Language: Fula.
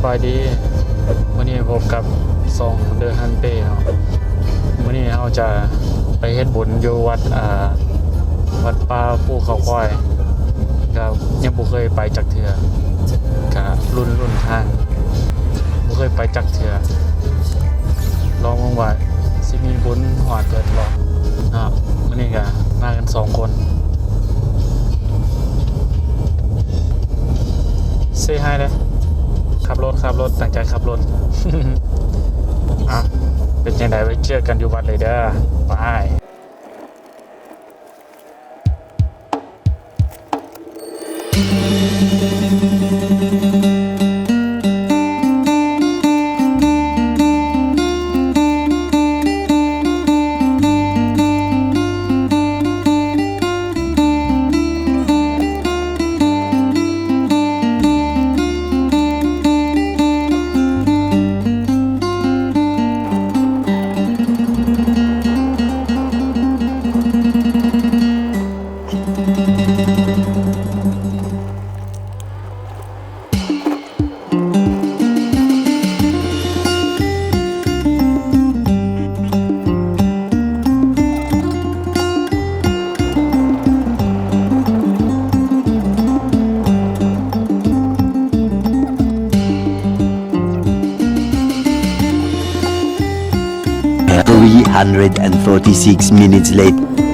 บายดีวันนี้พบกับซองเดอะฮันเต้เนาะวันนี้เราจะไปเฮ็ดบุญอยู่วัดป่าภูเขาควายครับยังบ่เคยไปจักเทื่อกับรุ่นทางบ่เคยไปจักเทื่อลองมองว่าสิมีบุญหอดเกิดบ่ครับวันนี้ก็มากัน2คนเซฮายเลยขับรถตั้งใจขับรถ อ่ะเป็นยังไงไปเจอกันอยู่วัดเลยเด้อไป 346 minutes later.